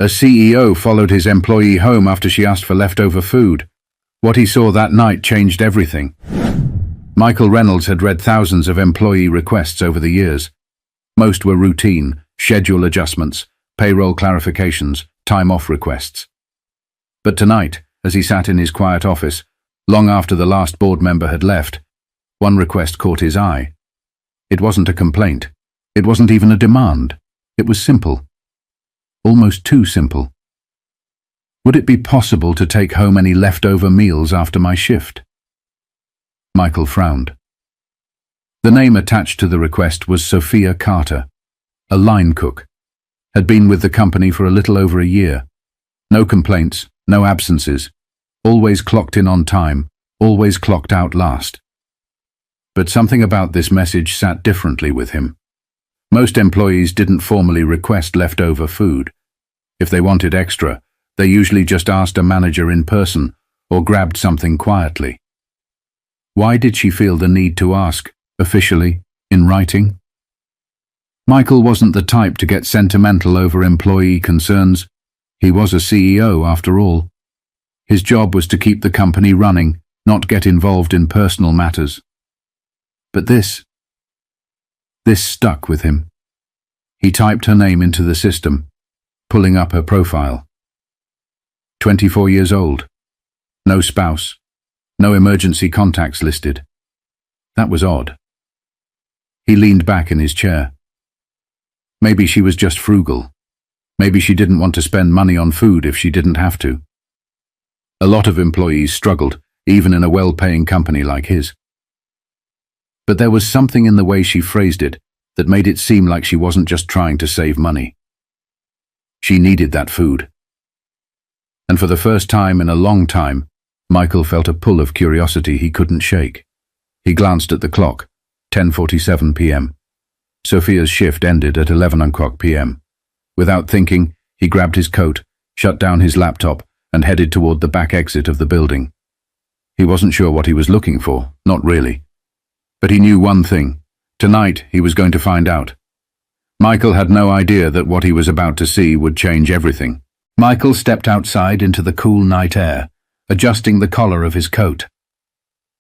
A CEO followed his employee home after she asked for leftover food. What he saw that night changed everything. Michael Reynolds had read thousands of employee requests over the years. Most were routine, schedule adjustments, payroll clarifications, time-off requests. But tonight, as he sat in his quiet office, long after the last board member had left, one request caught his eye. It wasn't a complaint. It wasn't even a demand. It was simple. Almost too simple. Would it be possible to take home any leftover meals after my shift? Michael frowned. The name attached to the request was Sophia Carter, a line cook. Had been with the company for a little over a year. No complaints, no absences. Always clocked in on time, always clocked out last. But something about this message sat differently with him. Most employees didn't formally request leftover food. If they wanted extra, they usually just asked a manager in person or grabbed something quietly. Why did she feel the need to ask, officially, in writing? Michael wasn't the type to get sentimental over employee concerns. He was a CEO, after all. His job was to keep the company running, not get involved in personal matters. But this stuck with him. He typed her name into the system, pulling up her profile. 24 years old. No spouse. No emergency contacts listed. That was odd. He leaned back in his chair. Maybe she was just frugal. Maybe she didn't want to spend money on food if she didn't have to. A lot of employees struggled, even in a well-paying company like his. But there was something in the way she phrased it that made it seem like she wasn't just trying to save money. She needed that food. And for the first time in a long time, Michael felt a pull of curiosity he couldn't shake. He glanced at the clock, 10:47 p.m. Sophia's shift ended at 11 p.m. Without thinking, he grabbed his coat, shut down his laptop, and headed toward the back exit of the building. He wasn't sure what he was looking for, not really. But he knew one thing. Tonight, he was going to find out. Michael had no idea that what he was about to see would change everything. Michael stepped outside into the cool night air, adjusting the collar of his coat.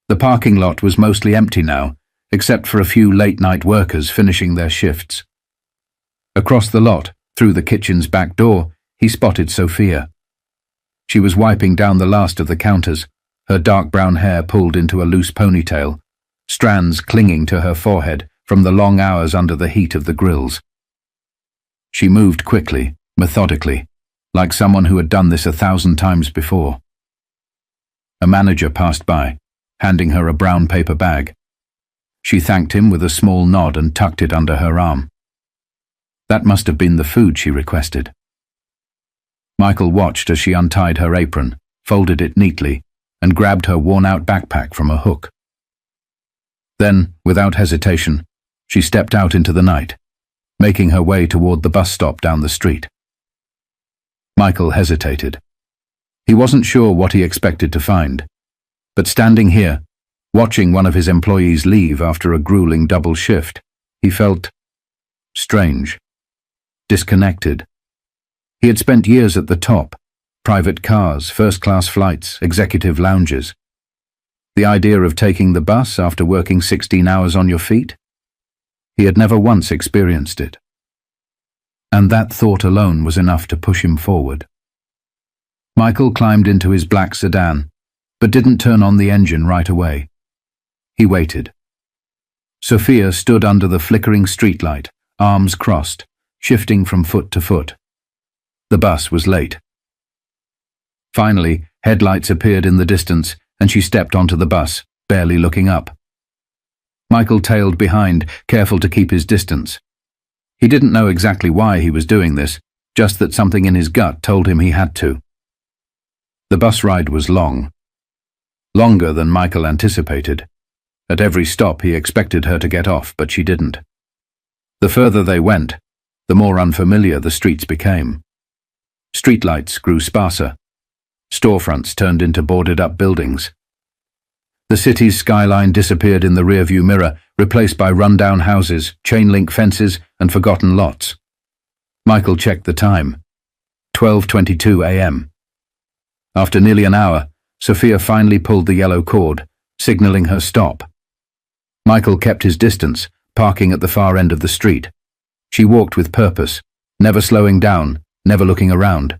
The parking lot was mostly empty now, except for a few late-night workers finishing their shifts. Across the lot, through the kitchen's back door, he spotted Sophia. She was wiping down the last of the counters, her dark brown hair pulled into a loose ponytail, strands clinging to her forehead from the long hours under the heat of the grills. She moved quickly, methodically, like someone who had done this 1,000 times before. A manager passed by, handing her a brown paper bag. She thanked him with a small nod and tucked it under her arm. That must have been the food she requested. Michael watched as she untied her apron, folded it neatly, and grabbed her worn-out backpack from a hook. Then, without hesitation, she stepped out into the night, making her way toward the bus stop down the street. Michael hesitated. He wasn't sure what he expected to find, but standing here, watching one of his employees leave after a grueling double shift, he felt strange, disconnected. He had spent years at the top, private cars, first-class flights, executive lounges. The idea of taking the bus after working 16 hours on your feet? He had never once experienced it. And that thought alone was enough to push him forward. Michael climbed into his black sedan, but didn't turn on the engine right away. He waited. Sophia stood under the flickering streetlight, arms crossed, shifting from foot to foot. The bus was late. Finally, headlights appeared in the distance, and she stepped onto the bus, barely looking up. Michael tailed behind, careful to keep his distance. He didn't know exactly why he was doing this, just that something in his gut told him he had to. The bus ride was long. Longer than Michael anticipated. At every stop he expected her to get off, but she didn't. The further they went, the more unfamiliar the streets became. Streetlights grew sparser. Storefronts turned into boarded-up buildings. The city's skyline disappeared in the rearview mirror, replaced by run-down houses, chain-link fences, and forgotten lots. Michael checked the time. 12:22 a.m. After nearly an hour, Sophia finally pulled the yellow cord, signaling her stop. Michael kept his distance, parking at the far end of the street. She walked with purpose, never slowing down, never looking around.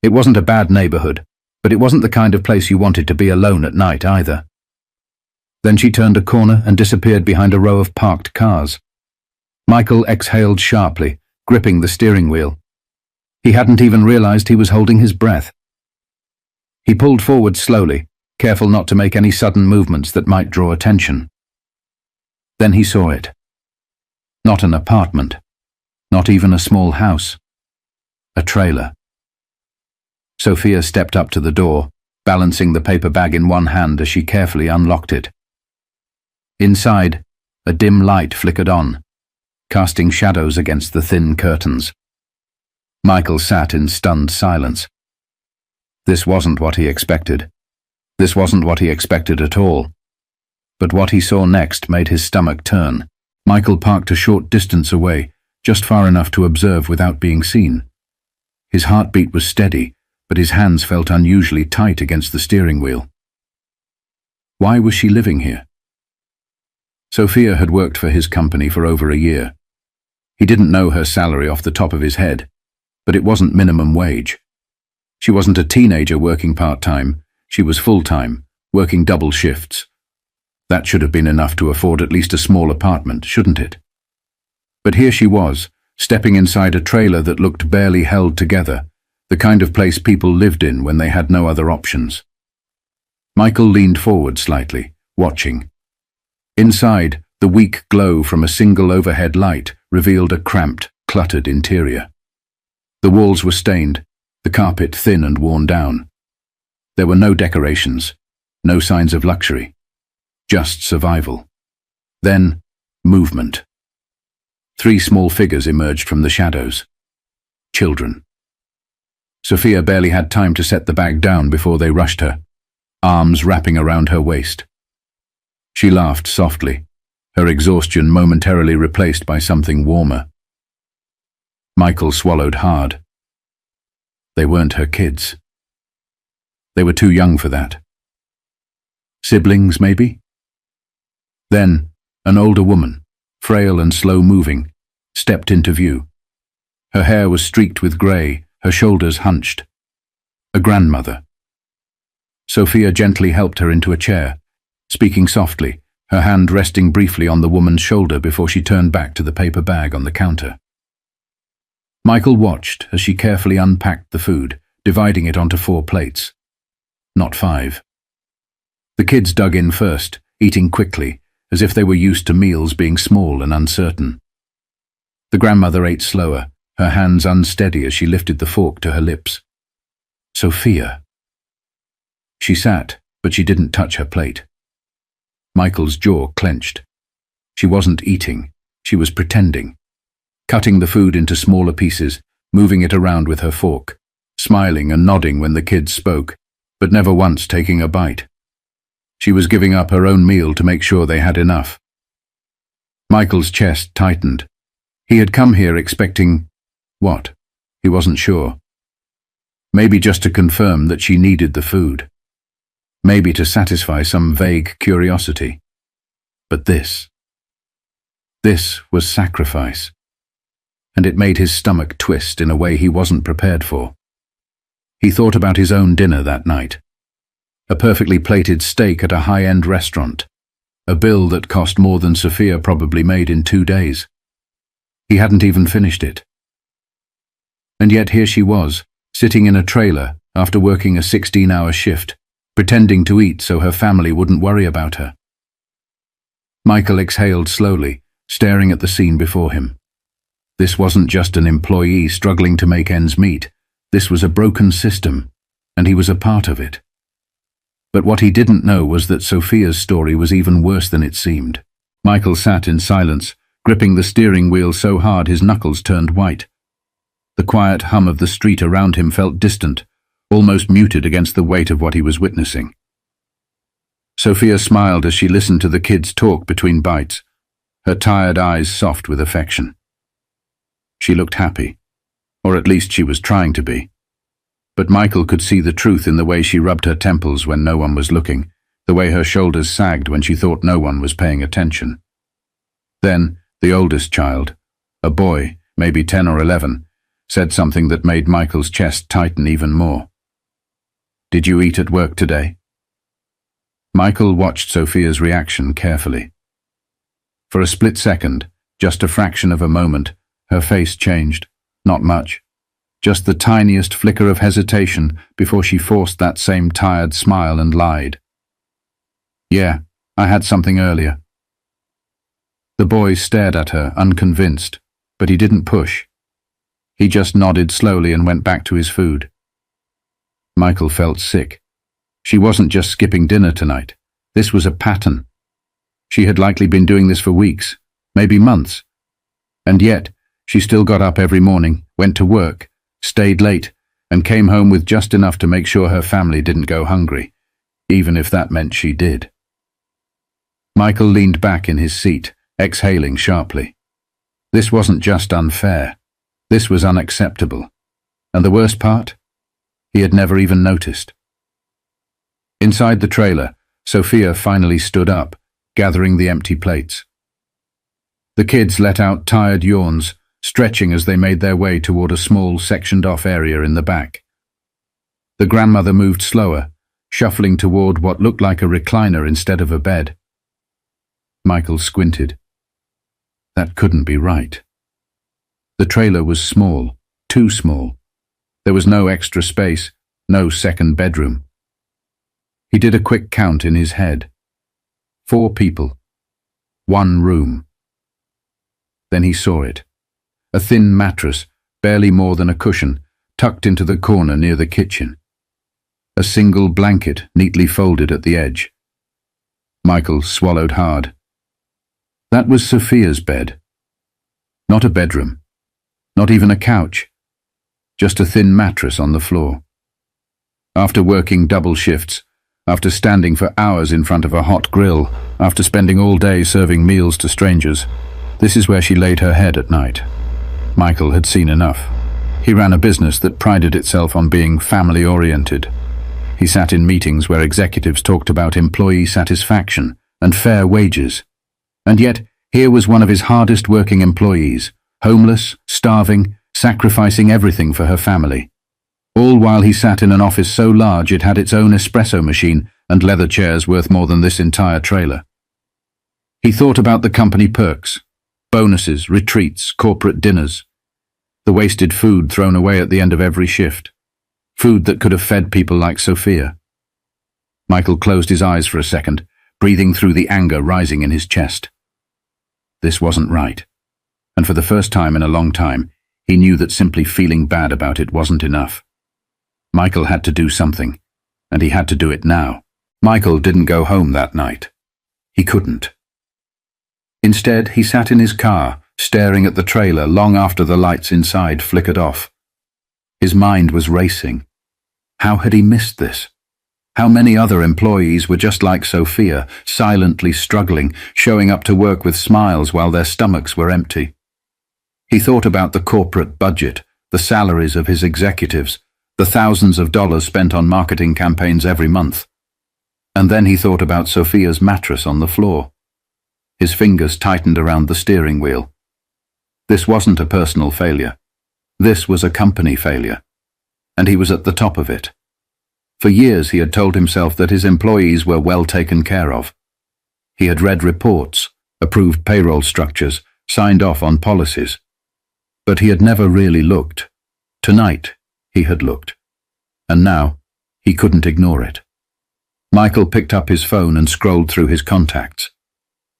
It wasn't a bad neighborhood, but it wasn't the kind of place you wanted to be alone at night either. Then she turned a corner and disappeared behind a row of parked cars. Michael exhaled sharply, gripping the steering wheel. He hadn't even realized he was holding his breath. He pulled forward slowly, careful not to make any sudden movements that might draw attention. Then he saw it. Not an apartment, not even a small house. A trailer. Sophia stepped up to the door, balancing the paper bag in one hand as she carefully unlocked it. Inside, a dim light flickered on, casting shadows against the thin curtains. Michael sat in stunned silence. This wasn't what he expected. This wasn't what he expected at all. But what he saw next made his stomach turn. Michael parked a short distance away, just far enough to observe without being seen. His heartbeat was steady, but his hands felt unusually tight against the steering wheel. Why was she living here? Sophia had worked for his company for over a year. He didn't know her salary off the top of his head, but it wasn't minimum wage. She wasn't a teenager working part-time, she was full-time, working double shifts. That should have been enough to afford at least a small apartment, shouldn't it? But here she was, stepping inside a trailer that looked barely held together, the kind of place people lived in when they had no other options. Michael leaned forward slightly, watching. Inside, the weak glow from a single overhead light revealed a cramped, cluttered interior. The walls were stained, the carpet thin and worn down. There were no decorations, no signs of luxury, just survival. Then, movement. 3 small figures emerged from the shadows. Children. Sophia barely had time to set the bag down before they rushed her, arms wrapping around her waist. She laughed softly, her exhaustion momentarily replaced by something warmer. Michael swallowed hard. They weren't her kids. They were too young for that. Siblings, maybe? Then, an older woman, frail and slow-moving, stepped into view. Her hair was streaked with grey, her shoulders hunched. A grandmother. Sophia gently helped her into a chair, speaking softly, her hand resting briefly on the woman's shoulder before she turned back to the paper bag on the counter. Michael watched as she carefully unpacked the food, dividing it onto 4 plates. Not 5. The kids dug in first, eating quickly, as if they were used to meals being small and uncertain. The grandmother ate slower, her hands unsteady as she lifted the fork to her lips. Sophia. She sat, but she didn't touch her plate. Michael's jaw clenched. She wasn't eating, she was pretending, cutting the food into smaller pieces, moving it around with her fork, smiling and nodding when the kids spoke, but never once taking a bite. She was giving up her own meal to make sure they had enough. Michael's chest tightened. He had come here expecting what? He wasn't sure. Maybe just to confirm that she needed the food. Maybe to satisfy some vague curiosity. But this was sacrifice. And it made his stomach twist in a way he wasn't prepared for. He thought about his own dinner that night. A perfectly plated steak at a high-end restaurant. A bill that cost more than Sophia probably made in 2 days. He hadn't even finished it. And yet here she was, sitting in a trailer after working a 16-hour shift, pretending to eat so her family wouldn't worry about her. Michael exhaled slowly, staring at the scene before him. This wasn't just an employee struggling to make ends meet. This was a broken system, and he was a part of it. But what he didn't know was that Sophia's story was even worse than it seemed. Michael sat in silence, gripping the steering wheel so hard his knuckles turned white. The quiet hum of the street around him felt distant, almost muted against the weight of what he was witnessing. Sophia smiled as she listened to the kids talk between bites, her tired eyes soft with affection. She looked happy, Or at least she was trying to be. But Michael could see the truth in the way she rubbed her temples when no one was looking, the way her shoulders sagged when she thought no one was paying attention. Then, the oldest child, a boy, maybe 10 or 11, said something that made Michael's chest tighten even more. "Did you eat at work today?" Michael watched Sophia's reaction carefully. For a split second, just a fraction of a moment, her face changed. Not much. Just the tiniest flicker of hesitation before she forced that same tired smile and lied. "Yeah, I had something earlier." The boy stared at her, unconvinced, but he didn't push. He just nodded slowly and went back to his food. Michael felt sick. She wasn't just skipping dinner tonight. This was a pattern. She had likely been doing this for weeks, maybe months. And yet, she still got up every morning, went to work, stayed late, and came home with just enough to make sure her family didn't go hungry, even if that meant she did. Michael leaned back in his seat, exhaling sharply. This wasn't just unfair. This was unacceptable. And the worst part? He had never even noticed. Inside the trailer, Sophia finally stood up, gathering the empty plates. The kids let out tired yawns, stretching as they made their way toward a small, sectioned-off area in the back. The grandmother moved slower, shuffling toward what looked like a recliner instead of a bed. Michael squinted. That couldn't be right. The trailer was small, too small. There was no extra space, no second bedroom. He did a quick count in his head. 4 people. 1 room. Then he saw it. A thin mattress, barely more than a cushion, tucked into the corner near the kitchen. A single blanket neatly folded at the edge. Michael swallowed hard. That was Sophia's bed. Not a bedroom. Not even a couch. Just a thin mattress on the floor. After working double shifts, after standing for hours in front of a hot grill, after spending all day serving meals to strangers, this is where she laid her head at night. Michael had seen enough. He ran a business that prided itself on being family-oriented. He sat in meetings where executives talked about employee satisfaction and fair wages. And yet, here was one of his hardest-working employees, homeless, starving, sacrificing everything for her family. All while he sat in an office so large it had its own espresso machine and leather chairs worth more than this entire trailer. He thought about the company perks, bonuses, retreats, corporate dinners, the wasted food thrown away at the end of every shift, food that could have fed people like Sophia. Michael closed his eyes for a second, breathing through the anger rising in his chest. This wasn't right, and for the first time in a long time, he knew that simply feeling bad about it wasn't enough. Michael had to do something, and he had to do it now. Michael didn't go home that night. He couldn't. Instead, he sat in his car, staring at the trailer long after the lights inside flickered off. His mind was racing. How had he missed this? How many other employees were just like Sophia, silently struggling, showing up to work with smiles while their stomachs were empty? He thought about the corporate budget, the salaries of his executives, the thousands of dollars spent on marketing campaigns every month. And then he thought about Sophia's mattress on the floor. His fingers tightened around the steering wheel. This wasn't a personal failure. This was a company failure. And he was at the top of it. For years he had told himself that his employees were well taken care of. He had read reports, approved payroll structures, signed off on policies. But he had never really looked. Tonight, he had looked. And now, he couldn't ignore it. Michael picked up his phone and scrolled through his contacts.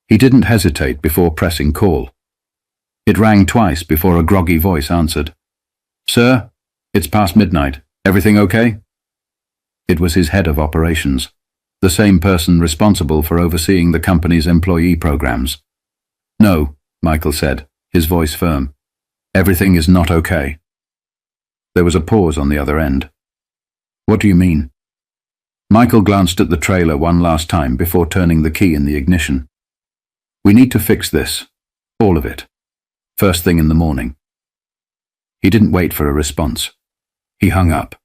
He didn't hesitate before pressing call. It rang twice before a groggy voice answered. "Sir, it's past midnight. Everything okay?" It was his head of operations, the same person responsible for overseeing the company's employee programs. "No," Michael said, his voice firm. "Everything is not okay." There was a pause on the other end. "What do you mean?" Michael glanced at the trailer one last time before turning the key in the ignition. "We need to fix this. All of it. First thing in the morning." He didn't wait for a response. He hung up.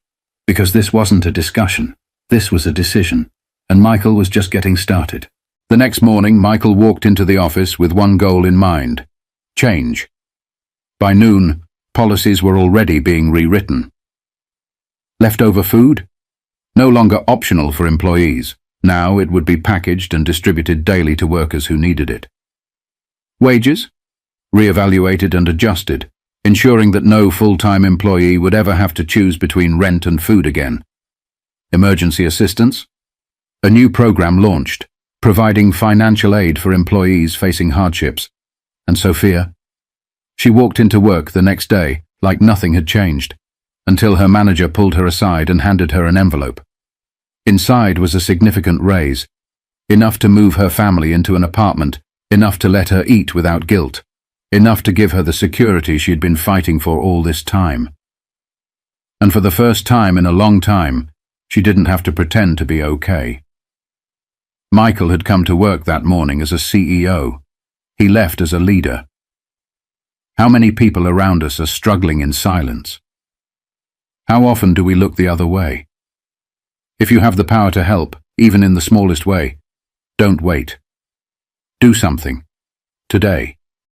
Because this wasn't a discussion. This was a decision. And Michael was just getting started. The next morning, Michael walked into the office with one goal in mind: change. By noon, policies were already being rewritten. Leftover food? No longer optional for employees. Now it would be packaged and distributed daily to workers who needed it. Wages? Reevaluated and adjusted, ensuring that no full-time employee would ever have to choose between rent and food again. Emergency assistance? A new program launched, providing financial aid for employees facing hardships. And Sophia? She walked into work the next day like nothing had changed, until her manager pulled her aside and handed her an envelope. Inside was a significant raise, enough to move her family into an apartment, enough to let her eat without guilt, enough to give her the security she'd been fighting for all this time. And for the first time in a long time, she didn't have to pretend to be okay. Michael had come to work that morning as a CEO. He left as a leader. How many people around us are struggling in silence? How often do we look the other way? If you have the power to help, even in the smallest way, don't wait. Do something. Today.